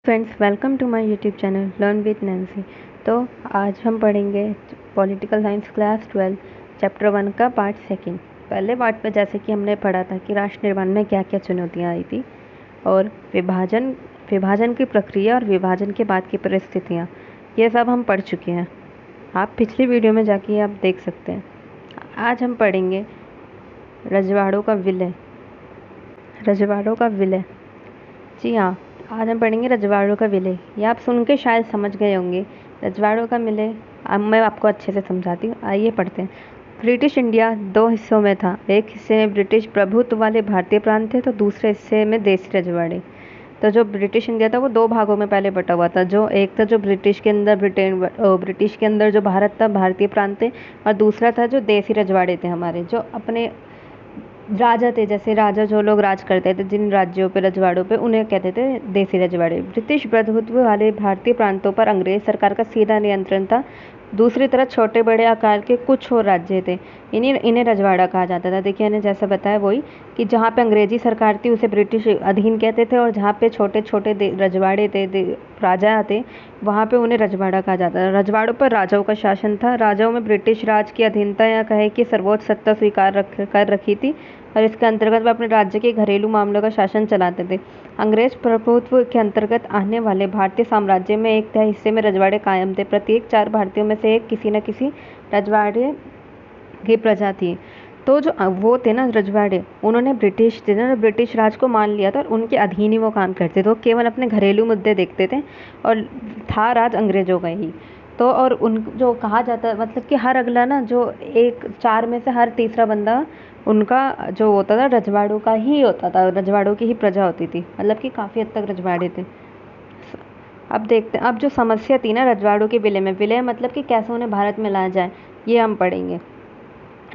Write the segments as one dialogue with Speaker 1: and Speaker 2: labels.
Speaker 1: Friends, welcome to my YouTube channel learn with Nancy. तो आज हम पढ़ेंगे पॉलिटिकल साइंस क्लास 12 चैप्टर 1 का पार्ट सेकंड। पहले पार्ट में जैसे कि हमने पढ़ा था कि राष्ट्र निर्माण में क्या क्या चुनौतियां आई थी और विभाजन की प्रक्रिया और विभाजन के बाद की परिस्थितियां, ये सब हम पढ़ चुके हैं। आप पिछली वीडियो में जाके आप देख सकते हैं। आज हम पढ़ेंगे रजवाड़ों का विलय। जी हाँ, आज हम पढ़ेंगे रजवाड़ों का विलय। ये आप सुन के शायद समझ गए होंगे। रजवाड़ों का विलय अब मैं आपको अच्छे से समझाती हूँ। आइए पढ़ते हैं। ब्रिटिश इंडिया दो हिस्सों में था। एक हिस्से में ब्रिटिश प्रभुत्व वाले भारतीय प्रांत थे, तो दूसरे हिस्से में देसी रजवाड़े। तो जो ब्रिटिश इंडिया था वो दो भागों में पहले बटा हुआ था। जो एक था जो ब्रिटिश के अंदर जो भारत था, भारतीय प्रांत थे, और दूसरा था जो देसी रजवाड़े थे हमारे, जो अपने राजा थे। जैसे राजा जो लोग राज करते थे जिन राज्यों पे, रजवाड़ों पे, उन्हें कहते थे देसी रजवाड़े। ब्रिटिश प्रभुत्व वाले भारतीय प्रांतों पर अंग्रेज सरकार का सीधा नियंत्रण था। दूसरी तरफ छोटे बड़े आकार के कुछ और राज्य थे, इन्हें रजवाड़ा कहा जाता था। देखिए, मैंने जैसा बताया वही कि जहाँ पे अंग्रेजी सरकार थी उसे ब्रिटिश अधीन कहते थे, और जहाँ पे छोटे छोटे रजवाड़े थे, राजा थे, वहाँ पे उन्हें रजवाड़ा कहा जाता था। रजवाड़ों पर राजाओं का शासन था। राजाओं में ब्रिटिश राज की अधीनता या कहे कि सर्वोच्च सत्ता स्वीकार कर रखी थी, और इसके अंतर्गत वह अपने राज्य के घरेलू मामलों का शासन चलाते थे। अंग्रेज प्रभुत्व के अंतर्गत आने वाले भारतीय साम्राज्य में एक तिहाई हिस्से में रजवाड़े कायम थे। प्रत्येक 4 भारतीयों में से एक किसी न किसी रजवाड़े की प्रजा थी। तो जो वो थे ना रजवाड़े, उन्होंने ब्रिटिश राज को मान लिया था और उनके अधीन ही वो काम करते थे। वो केवल अपने घरेलू मुद्दे देखते थे और था राज अंग्रेजों का ही। तो और उन जो कहा जाता है, मतलब कि हर अगला ना, जो एक 4 में से हर तीसरा बंदा उनका जो होता था रजवाड़ों का ही होता था, रजवाड़ों की ही प्रजा होती थी। मतलब कि काफ़ी हद तक रजवाड़े थे। अब देखते हैं, अब जो समस्या थी ना रजवाड़ों के विलय मतलब कि कैसे उन्हें भारत में लाया जाए, ये हम पढ़ेंगे।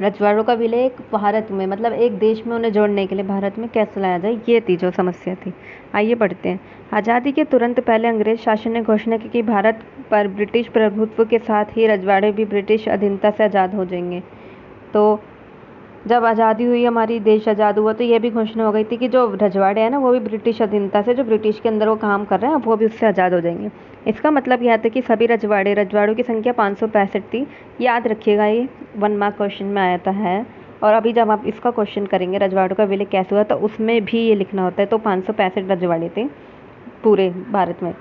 Speaker 1: रजवाड़ों का विलय एक भारत में, मतलब एक देश में उन्हें जोड़ने के लिए भारत में कैसे लाया जाए, ये थी जो समस्या थी। आइए पढ़ते हैं। आज़ादी के तुरंत पहले अंग्रेज शासन ने घोषणा की कि भारत पर ब्रिटिश प्रभुत्व के साथ ही रजवाड़े भी ब्रिटिश अधीनता से आज़ाद हो जाएंगे। तो जब आज़ादी हुई, हमारी देश आज़ाद हुआ, तो ये भी घोषणा हो गई थी कि जो रजवाड़े हैं ना, वो भी ब्रिटिश अधीनता से, जो ब्रिटिश के अंदर वो काम कर रहे हैं, वो भी उससे आज़ाद हो जाएंगे। इसका मतलब यह था कि सभी रजवाड़ों की संख्या 565 थी। याद रखिएगा, ये 1 मार्क क्वेश्चन में आया था है। और अभी जब आप इसका क्वेश्चन करेंगे रजवाड़ों का विलय कैसे हुआ, तो उसमें भी ये लिखना होता है। तो 565 रजवाड़े थे पूरे भारत में।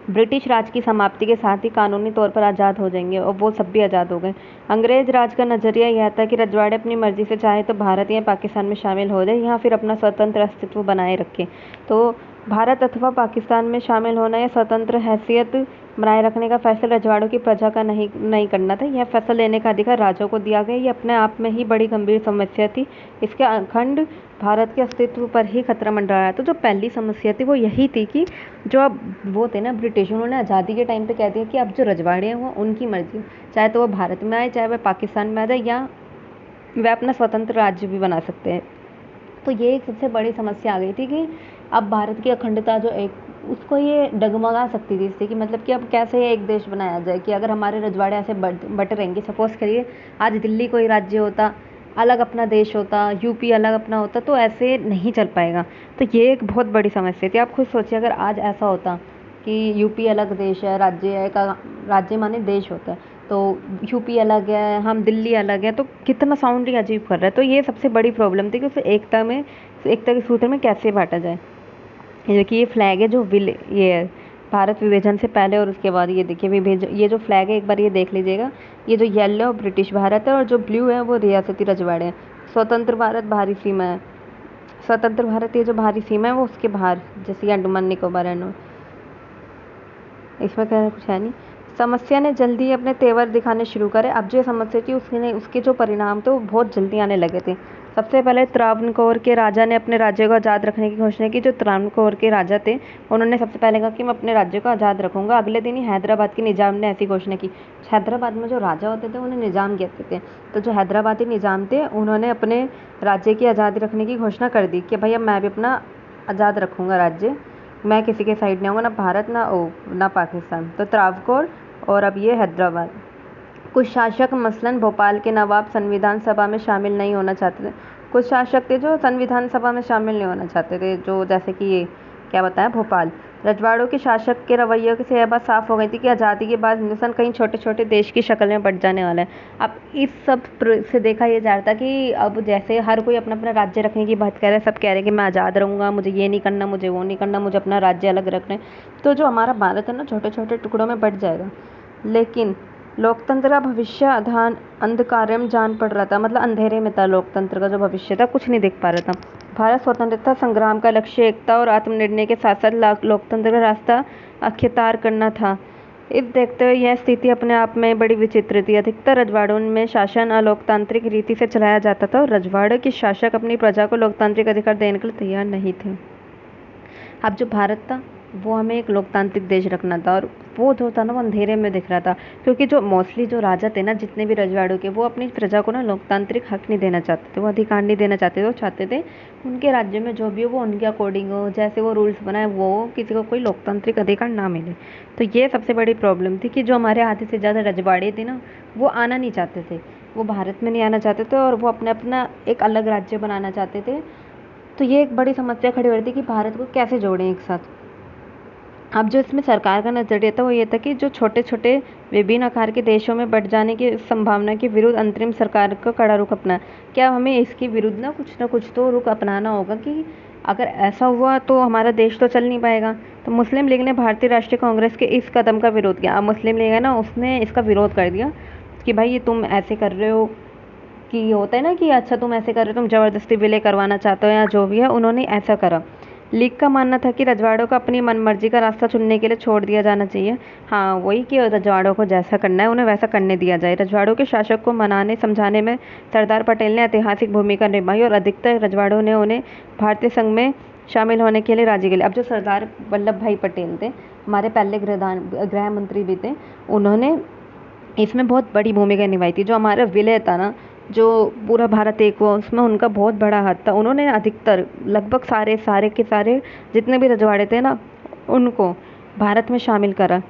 Speaker 1: ब्रिटिश राज की समाप्ति के साथ ही कानूनी तौर पर आज़ाद हो जाएंगे, और वो सब भी आज़ाद हो गए। अंग्रेज राज का नज़रिया यह था कि रजवाड़े अपनी मर्जी से चाहे तो भारत या पाकिस्तान में शामिल हो जाए, या फिर अपना स्वतंत्र अस्तित्व बनाए रखें। तो भारत अथवा पाकिस्तान में शामिल होना या स्वतंत्र हैसियत बनाए रखने का फैसला रजवाड़ों की प्रजा का नहीं करना था। यह फैसला लेने का अधिकार राजाओं को दिया गया। ये अपने आप में ही बड़ी गंभीर समस्या थी। इसके अखंड भारत के अस्तित्व पर ही खतरा मंडरा रहा। तो जो पहली समस्या थी वो यही थी कि जो अब वो थे ना ब्रिटिश, उन्होंने आज़ादी के टाइम पे कह दिया कि अब जो रजवाड़े हैं वो उनकी मर्जी, चाहे तो वो भारत में आए, चाहे वह पाकिस्तान में आ जाए, या वह अपना स्वतंत्र राज्य भी बना सकते हैं। तो ये एक सबसे बड़ी समस्या आ गई थी कि अब भारत की अखंडता जो एक, उसको ये डगमगा सकती थी इससे, कि मतलब कि अब कैसे एक देश बनाया जाए, कि अगर हमारे रजवाड़े ऐसे बटे रहेंगे। सपोज़ करिए आज दिल्ली कोई राज्य होता, अलग अपना देश होता, यूपी अलग अपना होता, तो ऐसे नहीं चल पाएगा। तो ये एक बहुत बड़ी समस्या थी। आप खुद सोचिए, अगर आज ऐसा होता कि यूपी अलग देश है, राज्य है का, राज्य माने देश होता है, तो यूपी अलग है, हम दिल्ली अलग है, तो कितना साउंड ही अजीब कर रहा है। तो ये सबसे बड़ी प्रॉब्लम थी कि उसे एकता के सूत्र में कैसे बांटा जाए। ये देखिए, ये फ्लैग है जो ये है भारत विभाजन से पहले और उसके बाद। ये देखिए ये जो फ्लैग है, एक बार ये देख लीजिएगा। ये जो येलो ब्रिटिश भारत है और जो ब्लू है वो रियासती रजवाड़े हैं। स्वतंत्र भारत बाहरी सीमा है। स्वतंत्र भारत ये जो बाहरी सीमा है वो उसके बाहर, जैसे अंडमान निकोबार है, इसमें कहना कुछ है नहीं। समस्या ने जल्दी अपने तेवर दिखाने शुरू करे। अब जो समस्या थी उसके जो परिणाम थे वो बहुत जल्दी आने लगे थे। सबसे पहले त्रावणकोर के राजा ने अपने राज्य को आज़ाद रखने की घोषणा की। जो त्रावणकोर के राजा थे उन्होंने सबसे पहले कहा कि मैं अपने राज्य को आज़ाद रखूंगा। अगले दिन ही हैदराबाद के निज़ाम ने ऐसी घोषणा की। हैदराबाद में जो राजा होते थे उन्हें निज़ाम कहते थे। तो जो हैदराबादी निज़ाम थे उन्होंने अपने राज्य की आज़ादी रखने की घोषणा कर दी कि भाई अब मैं भी अपना आज़ाद रखूँगा राज्य, मैं किसी के साइड नहीं आऊँगा, ना भारत ना पाकिस्तान। तो त्रावणकोर और अब ये हैदराबाद। कुछ शासक मसलन भोपाल के नवाब संविधान सभा में शामिल नहीं होना चाहते थे। कुछ शासक थे जो संविधान सभा में शामिल नहीं होना चाहते थे, जो जैसे कि ये क्या बताया, भोपाल। रजवाड़ों के शासक के रवैये से यह बात साफ हो गई थी कि आज़ादी के बाद हिंदुस्तान कहीं छोटे छोटे देश की शक्ल में बट जाने वाला है। अब इस सब से देखा ये जा रहा था कि अब जैसे हर कोई अपना अपना राज्य रखने की बात कर रहा है, सब कह रहे हैं कि मैं आज़ाद रहूँगा, मुझे ये नहीं करना, मुझे वो नहीं करना, मुझे अपना राज्य अलग रखना है। तो जो हमारा भारत है ना, छोटे छोटे टुकड़ों में बट जाएगा। लेकिन लोकतंत्र का भविष्य अंधकार में जान पड़ रहा था, मतलब अंधेरे में था। लोकतंत्र का जो भविष्य था कुछ नहीं देख पा रहा था। भारत स्वतंत्रता संग्राम का लक्ष्य एकता और आत्मनिर्णय के साथ साथ लोकतंत्र का रास्ता अख्तियार करना था। इस देखते हुए यह स्थिति अपने आप में बड़ी विचित्र थी। अधिकतर रजवाड़ों में शासन अलोकतांत्रिक रीति से चलाया जाता था और रजवाड़ों के शासक अपनी प्रजा को लोकतांत्रिक अधिकार देने के लिए तैयार नहीं थे। अब जो भारत था वो हमें एक लोकतांत्रिक देश रखना था, और वो जो था ना वो अंधेरे में दिख रहा था, क्योंकि जो मोस्टली जो राजा थे ना, जितने भी रजवाड़ों के, वो अपनी प्रजा को ना लोकतांत्रिक हक नहीं देना चाहते थे, वो अधिकार नहीं देना चाहते थे। वो चाहते थे उनके राज्य में जो भी हो वो उनके अकॉर्डिंग हो, जैसे वो रूल्स बनाए वो, किसी को कोई लोकतांत्रिक अधिकार ना मिले। तो ये सबसे बड़ी प्रॉब्लम थी कि जो हमारे आधे से ज़्यादा रजवाड़े थे ना, वो आना नहीं चाहते थे, वो भारत में नहीं आना चाहते थे, और वो अपना अपना एक अलग राज्य बनाना चाहते थे। तो ये एक बड़ी समस्या खड़ी हो रही थी कि भारत को कैसे जोड़ें एक साथ। अब जो इसमें सरकार का नज़रिया था वो ये था कि जो छोटे छोटे विभिन्न आकार के देशों में बँट जाने की संभावना के विरुद्ध अंतरिम सरकार का कड़ा रुख अपना। क्या हमें इसके विरुद्ध ना कुछ तो रुख अपनाना होगा, कि अगर ऐसा हुआ तो हमारा देश तो चल नहीं पाएगा। तो मुस्लिम लीग ने भारतीय राष्ट्रीय कांग्रेस के इस कदम का विरोध किया। अब मुस्लिम लीग है ना, उसने इसका विरोध कर दिया कि भाई ये तुम ऐसे कर रहे हो, कि होता है ना कि अच्छा तुम ऐसे कर रहे हो, तुम ज़बरदस्ती विलय करवाना चाहते हो या जो भी है, उन्होंने ऐसा करा। लीग का मानना था कि रजवाड़ों को अपनी मनमर्जी का रास्ता चुनने के लिए छोड़ दिया जाना चाहिए। हाँ, वही कि रजवाड़ों को जैसा करना है उन्हें वैसा करने दिया जाए। रजवाड़ों के शासक को मनाने समझाने में सरदार पटेल ने ऐतिहासिक भूमिका निभाई और अधिकतर रजवाड़ों ने उन्हें भारतीय संघ में शामिल होने के लिए राजी कर लिया। अब जो सरदार वल्लभ भाई पटेल थे, हमारे पहले गृह मंत्री भी थे, उन्होंने इसमें बहुत बड़ी भूमिका निभाई थी। जो हमारा विलय था ना, जो पूरा भारत एक हुआ, उसमें उनका बहुत बड़ा हाथ था। उन्होंने अधिकतर लगभग सारे के सारे जितने भी रजवाड़े थे ना, उनको भारत में शामिल करा।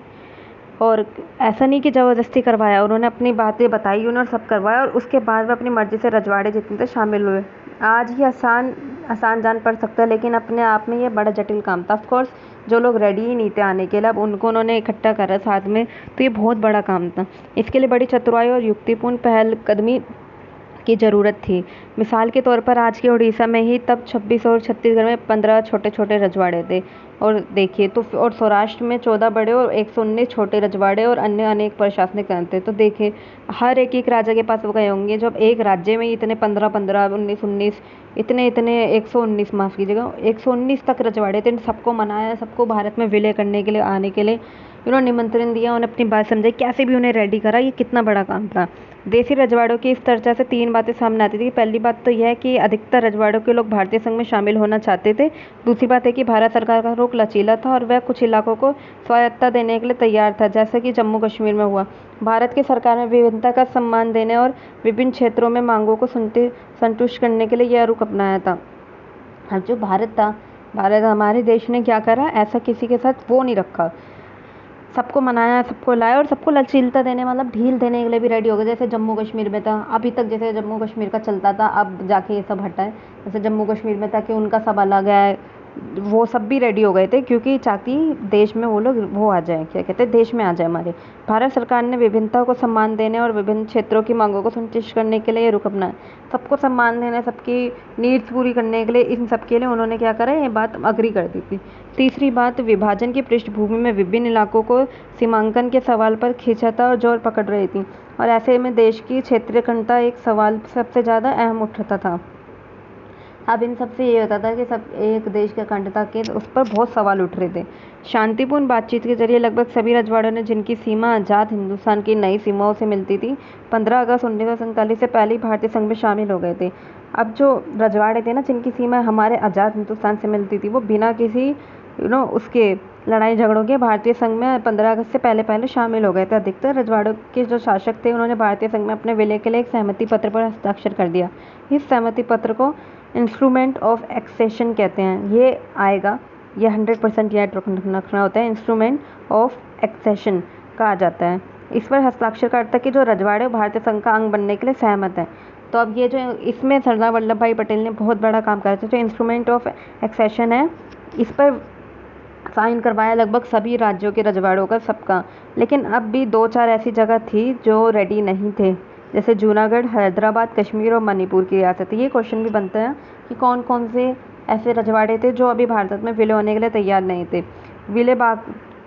Speaker 1: और ऐसा नहीं कि ज़बरदस्ती करवाया, उन्होंने अपनी बातें बताई उन्हें और सब करवाया, और उसके बाद वे अपनी मर्ज़ी से रजवाड़े जितने थे शामिल हुए। आज ही आसान जान पड़ सकता है, लेकिन अपने आप में ये बड़ा जटिल काम था। ऑफ कोर्स जो लोग रेडी ही नहीं थे आने के लिए, अब उनको उन्होंने इकट्ठा करा साथ में, तो ये बहुत बड़ा काम था। इसके लिए बड़ी चतुराई और युक्तिपूर्ण पहलकदमी की ज़रूरत थी। मिसाल के तौर पर आज के उड़ीसा में ही तब 26 और छत्तीसगढ़ में 15 छोटे छोटे रजवाड़े थे, और देखिए तो, और सौराष्ट्र में 14 बड़े और 119 छोटे रजवाड़े और अन्य अनेक प्रशासनिक थे। तो देखिए हर एक राजा के पास वो गए होंगे, जब एक राज्य में इतने 15 19 इतने 119, माफ़ कीजिएगा, 119 तक रजवाड़े थे। सबको मनाया, सबको भारत में विलय करने के लिए, आने के लिए उन्होंने निमंत्रण दिया, उन्हें अपनी बात समझाई, कैसे भी उन्हें रेडी करा। ये कितना बड़ा काम था। देसी रजवाड़ों की इस चर्चा से 3 बातें सामने आती थी। पहली बात तो यह है कि अधिकतर रजवाड़ों के लोग भारतीय संघ में शामिल होना चाहते थे। दूसरी बात है कि भारत सरकार का रुख लचीला था और वह कुछ इलाकों को स्वायत्तता देने के लिए तैयार था, जैसे कि जम्मू कश्मीर में हुआ। भारत की सरकार में विभिन्नता का सम्मान देने और विभिन्न क्षेत्रों में मांगों को संतुष्ट करने के लिए यह रुख अपनाया था। अब जो भारत था, भारत हमारे देश ने क्या करा, ऐसा किसी के साथ वो नहीं रखा, सबको मनाया, सबको लाया, और सबको लचीलता देने, मतलब ढील देने के लिए भी रेडी हो गए। जैसे जम्मू कश्मीर में था, अभी तक जैसे जम्मू कश्मीर का चलता था, अब जाके ये सब हटा है। जैसे जम्मू कश्मीर में था कि उनका सब अलग है, वो सब भी रेडी हो गए थे, क्योंकि चाहती देश में वो लोग वो आ जाए, क्या कहते हैं, देश में आ जाए हमारे। भारत सरकार ने विभिन्नता को सम्मान देने और विभिन्न क्षेत्रों की मांगों को संतुष्ट करने के लिए रुख अपनाया। सबको सम्मान देने, सबकी नीड्स पूरी करने के लिए, इन सब के लिए उन्होंने क्या करा, ये बात अग्री कर दी थी। तीसरी बात, विभाजन की पृष्ठभूमि में विभिन्न इलाकों को सीमांकन के सवाल पर खींचाता और जोर पकड़ रही थी, और ऐसे में देश की क्षेत्रीय अखंडता एक सवाल सबसे ज़्यादा अहम उठता था। अब इन सबसे ये होता था कि सब एक देश की अखंडता के उस पर बहुत सवाल उठ रहे थे। शांतिपूर्ण बातचीत के जरिए लगभग सभी रजवाड़ों ने, जिनकी सीमा आज़ाद हिंदुस्तान की नई सीमाओं से मिलती थी, 15 अगस्त 1947 से पहले ही भारतीय संघ में शामिल हो गए थे। अब जो रजवाड़े थे ना, जिनकी सीमा हमारे आज़ाद हिंदुस्तान से मिलती थी, वो बिना किसी उसके लड़ाई झगड़ों के भारतीय संघ में 15 अगस्त से पहले शामिल हो गए थे। अधिकतर रजवाड़ों के जो शासक थे, उन्होंने भारतीय संघ में अपने विलय के लिए एक सहमति पत्र पर हस्ताक्षर कर दिया। इस सहमति पत्र को इंस्ट्रूमेंट ऑफ एक्सेशन कहते हैं। ये आएगा, ये 100% याद रखना होता है, इंस्ट्रूमेंट ऑफ एक्सेशन कहा जाता है। इस पर हस्ताक्षर करता कि जो रजवाड़े भारतीय संघ का अंग बनने के लिए सहमत हैं। तो अब ये जो इसमें सरदार वल्लभ भाई पटेल ने बहुत बड़ा काम करा था। जो इंस्ट्रूमेंट ऑफ एक्सेशन है, इस पर साइन करवाया लगभग सभी राज्यों के रजवाड़ों का, सबका। लेकिन अब भी 2-4 ऐसी जगह थी जो रेडी नहीं थे, जैसे जूनागढ़, हैदराबाद, कश्मीर और मणिपुर की रियासत। ये क्वेश्चन भी बनता है कि कौन कौन से ऐसे रजवाड़े थे जो अभी भारत में विलय होने के लिए तैयार नहीं थे। विलय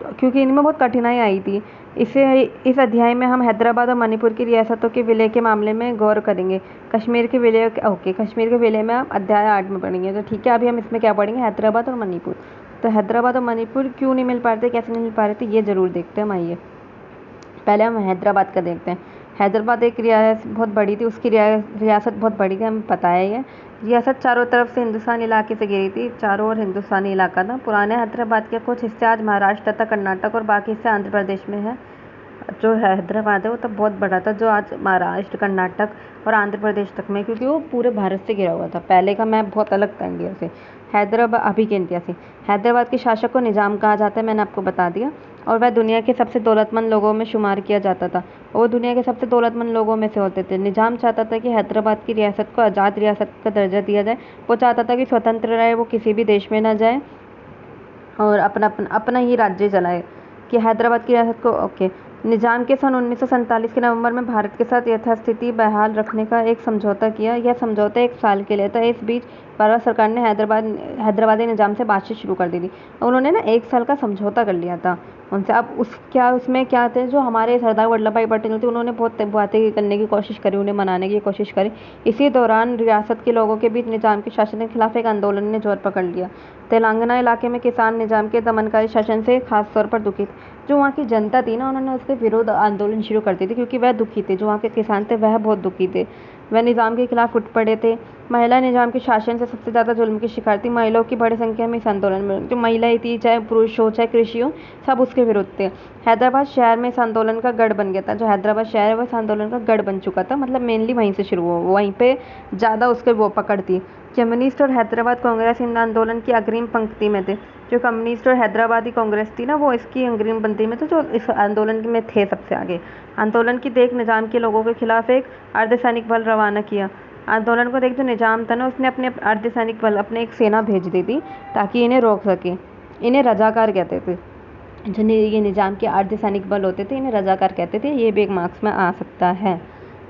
Speaker 1: क्योंकि इनमें बहुत कठिनाई आई थी। इस अध्याय में हम हैदराबाद और मणिपुर की रियासतों के विलय के मामले में गौर करेंगे। कश्मीर के विलय में आप अध्याय 8 में पढ़ेंगे। तो ठीक है, अभी हम इसमें क्या पढ़ेंगे, हैदराबाद और मणिपुर। तो हैदराबाद और मणिपुर क्यों नहीं मिल पा रहे थे, कैसे नहीं मिल पा रहे थे, ये ज़रूर देखते हैं हम। आइए पहले हम हैदराबाद का देखते हैं। हैदराबाद एक रियासत बहुत बड़ी थी, उसकी रियासत बहुत बड़ी थी, हमें पता है ये। रियासत चारों तरफ से हिंदुस्तानी इलाके से घिरी थी, चारों ओर हिंदुस्तानी इलाका था। पुराने हैदराबाद के कुछ हिस्से आज महाराष्ट्र तथा कर्नाटक और बाकी हिस्से आंध्र प्रदेश में है। जो हैदराबाद है वो तब बहुत बड़ा था, जो आज महाराष्ट्र, कर्नाटक और आंध्र प्रदेश तक में, क्योंकि वो पूरे भारत से घिरा हुआ था। पहले का मैप बहुत अलग था इंडिया से, हैदराबाद अभी के इंडिया से। हैदराबाद के शासक को निज़ाम कहा जाता है, मैंने आपको बता दिया। और वह दुनिया के सबसे दौलतमंद लोगों में शुमार किया जाता था। वो दुनिया के सबसे दौलतमंद लोगों में से होते थे। निज़ाम चाहता था कि हैदराबाद की रियासत को आज़ाद रियासत का दर्जा दिया जाए। वो चाहता था कि स्वतंत्र रहे, वो किसी भी देश में ना जाए और अपना ही राज्य चलाए, कि हैदराबाद की रियासत को निज़ाम के सन 1947 के नवंबर में भारत के साथ यथास्थिति बहाल रखने का एक समझौता किया। यह समझौता 1 साल के लिए था। इस बीच भारत सरकार ने हैदराबादी निज़ाम से बातचीत शुरू कर दी थी। उन्होंने ना 1 साल का समझौता कर लिया था उनसे। अब उसमें क्या थे, जो हमारे सरदार वल्लभ भाई पटेल थे, उन्होंने बहुत बातें करने की कोशिश करी, उन्हें मनाने की कोशिश करी। इसी दौरान रियासत के लोगों के बीच निज़ाम के शासन के खिलाफ एक आंदोलन ने जोर पकड़ लिया। तेलंगाना इलाके में किसान निज़ाम के दमनकारी शासन से खास तौर पर दुखी थे। जो वहाँ की जनता थी ना, उन्होंने उसके विरोध आंदोलन शुरू कर दिए थे, क्योंकि वह दुखी थे। जो वहाँ के किसान थे वह बहुत दुखी थे, वह निज़ाम के खिलाफ उठ पड़े थे। महिला निज़ाम के शासन से सबसे ज़्यादा जुल्म की शिकार थी। महिलाओं की बड़ी संख्या में इस आंदोलन में, जो महिलाएं थी, चाहे पुरुष हो चाहे कृषि हो, सब उसके विरुद्ध थे। हैदराबाद शहर में इस आंदोलन का गढ़ बन गया था। जो हैदराबाद शहर है वो इस आंदोलन का गढ़ बन चुका था, मतलब मेनली वहीं से शुरू हुआ, वहीं पे ज़्यादा उसके वो पकड़ थी। कम्युनिस्ट और हैदराबाद कांग्रेस इन आंदोलन की अग्रिम पंक्ति में थे। जो कम्युनिस्ट और हैदराबादी कांग्रेस थी ना, वो इसकी अग्रिम पंक्ति में थे, जो इस आंदोलन में थे सबसे आगे। आंदोलन की देख निज़ाम के लोगों के खिलाफ एक अर्धसैनिक बल रवाना किया। आंदोलन को देख जो निज़ाम था ना, उसने अपने अर्धसैनिक बल, अपने एक सेना भेज दी थी ताकि इन्हें रोक सके। इन्हें रजाकार कहते थे। जो ये निज़ाम के अर्धसैनिक बल होते थे, इन्हें रजाकार कहते थे। ये भी एक मार्क्स में आ सकता है।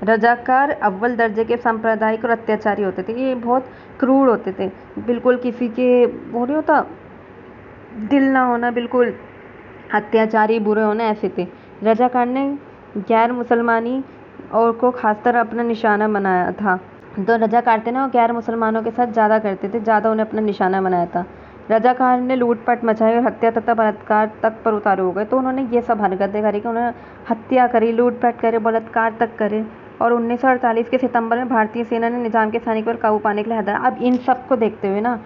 Speaker 1: रजाकार अव्वल दर्जे के सांप्रदायिक और अत्याचारी होते थे। ये बहुत क्रूर होते थे, बिल्कुल किसी के वो नहीं होता, दिल ना होना, बिल्कुल अत्याचारी, बुरे होना, ऐसे थे। रजाकार ने गैर मुसलमानी और को खासकर अपना निशाना बनाया था। तो रजाकार थे ना, वो गैर मुसलमानों के साथ ज़्यादा करते थे, ज़्यादा उन्हें अपना निशाना बनाया था। रजाकार ने लूटपाट मचाई और हत्या तथा बलात्कार तक पर उतारू हो गए। तो उन्होंने ये सब हरकतें करी कि उन्होंने हत्या करी, लूटपाट करे, बलात्कार तक करे। और 1948 के सितंबर में भारतीय सेना ने निज़ाम के सैनिकों पर काबू पाने के लिए हैदराबाद। अब इन सब को देखते हुए ना,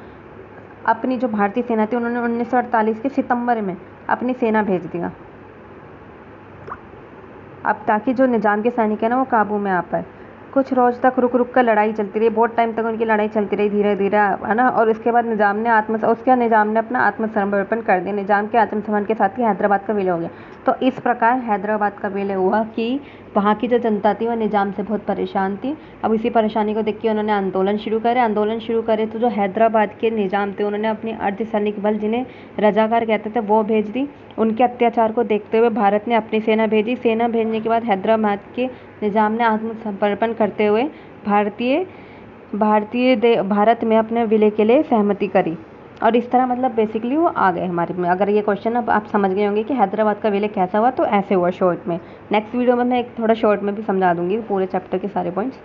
Speaker 1: अपनी जो भारतीय सेना थी, उन्होंने 1948 के सितंबर में अपनी सेना भेज दिया, अब ताकि जो निज़ाम के सैनिक है ना, वो काबू में आ पाए। कुछ रोज़ तक रुक रुक कर लड़ाई चलती रही, बहुत टाइम तक उनकी लड़ाई चलती रही, धीरे धीरे, है ना। और इसके बाद निज़ाम ने अपना आत्मसमर्पण कर दिया। निज़ाम के आत्मसमर्पण के साथ ही हैदराबाद का विलय हो गया। तो इस प्रकार हैदराबाद का विलय हुआ कि वहाँ की जो जनता थी वह निज़ाम से बहुत परेशान थी। अब इसी परेशानी को देख के उन्होंने आंदोलन शुरू करे। तो जो हैदराबाद के निज़ाम थे, उन्होंने अपनी अर्धसैनिक बल, जिन्हें रजाकार कहते थे, वो भेज दी। उनके अत्याचार को देखते हुए भारत ने अपनी सेना भेजी। सेना भेजने के बाद हैदराबाद के निज़ाम ने आत्मसमर्पण करते हुए भारत में अपने विलय के लिए सहमति करी। और इस तरह मतलब बेसिकली वो आ गए हमारे में। अगर ये क्वेश्चन अब आप समझ गए होंगे कि हैदराबाद का विलय कैसा हुआ, तो ऐसे हुआ शॉर्ट में। नेक्स्ट वीडियो में मैं एक थोड़ा शॉर्ट में भी समझा दूंगी पूरे चैप्टर के सारे पॉइंट्स।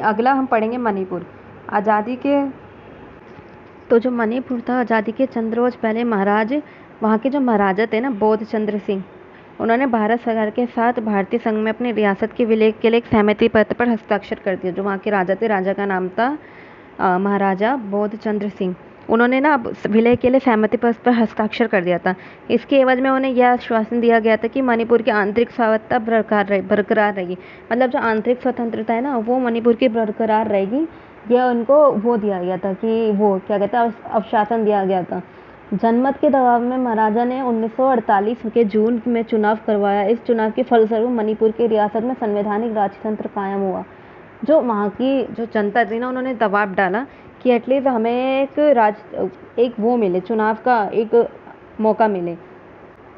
Speaker 1: अगला हम पढ़ेंगे मणिपुर। आज़ादी के तो जो मणिपुर था, आज़ादी के चंद रोज पहले वहाँ के जो महाराजा थे ना, बोध चंद्र सिंह, उन्होंने भारत सरकार के साथ भारतीय संघ में अपनी रियासत के विलय के लिए एक सहमति पत्र पर हस्ताक्षर कर दिया। जो वहाँ के राजा थे, राजा का नाम था महाराजा बोध चंद्र सिंह। उन्होंने ना अब विलय के लिए सहमति पत्र पर हस्ताक्षर कर दिया था। इसके एवज में उन्हें यह आश्वासन दिया गया था कि मणिपुर की आंतरिक स्वायत्तता बरकरार रहेगी। मतलब जो आंतरिक स्वतंत्रता है ना, वो मणिपुर की बरकरार रहेगी। यह उनको वो दिया गया था कि वो क्या कहते हैं, अवशासन दिया गया था। जनमत के दबाव में महाराजा ने 1948 के जून में चुनाव करवाया। इस चुनाव के फलस्वरूप मणिपुर की रियासत में संवैधानिक राजतंत्र कायम हुआ। जो वहाँ की जो जनता थी ना, उन्होंने दबाव डाला कि एटलीस्ट हमें एक वो मिले, चुनाव का एक मौका मिले।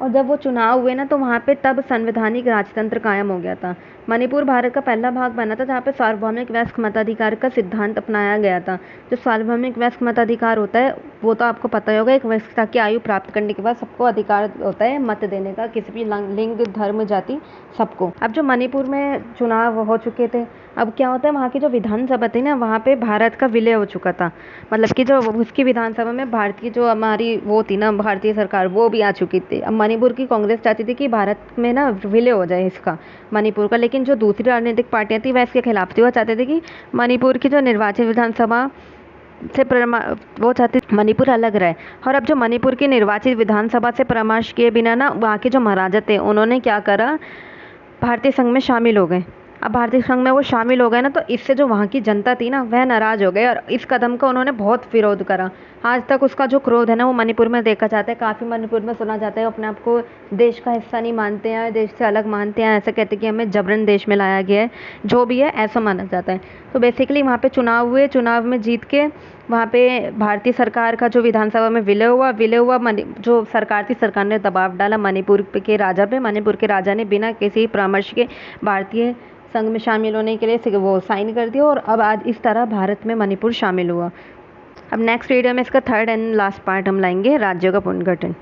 Speaker 1: और जब वो चुनाव हुए ना, तो वहाँ पे तब संवैधानिक राजतंत्र कायम हो गया था। मणिपुर भारत का पहला भाग बना था जहाँ पे सार्वभौमिक वयस्क मताधिकार का सिद्धांत अपनाया गया था। जो सार्वभौमिक वयस्क मताधिकार होता है वो तो आपको पता ही होगा, एक वयस्कता की आयु प्राप्त करने के बाद सबको अधिकार होता है मत देने का, किसी भी लिंग, धर्म, जाति, सबको। अब जो मणिपुर में चुनाव हो चुके थे, अब क्या होता है, वहाँ की जो विधानसभा थी ना, वहाँ पे भारत का विलय हो चुका था। मतलब कि जो उसकी विधानसभा में भारतीय जो हमारी वो थी ना, भारतीय सरकार, वो भी आ चुकी थी। अब मणिपुर की कांग्रेस चाहती थी कि भारत में ना विलय हो जाए इसका, मणिपुर का। लेकिन जो दूसरी राजनीतिक पार्टियां थी वह इसके खिलाफ थी। वो चाहते थे कि मणिपुर की जो निर्वाचित विधानसभा से वो चाहते मणिपुर अलग रहे। और अब जो मणिपुर की निर्वाचित विधानसभा से परामर्श किए बिना ना, वहाँ के जो महाराजा थे उन्होंने क्या करा, भारतीय संघ में शामिल हो गए। अब भारतीय संघ में वो शामिल हो गए ना, तो इससे जो वहाँ की जनता थी ना, वह नाराज़ हो गए और इस कदम का उन्होंने बहुत विरोध करा। आज तक उसका जो क्रोध है ना, वो मणिपुर में देखा जाता है। काफ़ी मणिपुर में सुना जाता है अपने आप को देश का हिस्सा नहीं मानते हैं, देश से अलग मानते हैं, ऐसा कहते हैं कि हमें जबरन देश में लाया गया है, जो भी है ऐसा माना जाता है। तो बेसिकली वहाँ पे चुनाव हुए, चुनाव में जीत के वहाँ पे भारतीय सरकार का जो विधानसभा में विलय हुआ, जो सरकार थी, सरकार ने दबाव डाला मणिपुर के राजा पे। मणिपुर के राजा ने बिना किसी परामर्श के भारतीय संघ में शामिल होने के लिए वो साइन कर दिया, और अब आज इस तरह भारत में मणिपुर शामिल हुआ। अब नेक्स्ट वीडियो में इसका थर्ड एंड लास्ट पार्ट हम लाएंगे, राज्यों का पुनर्गठन।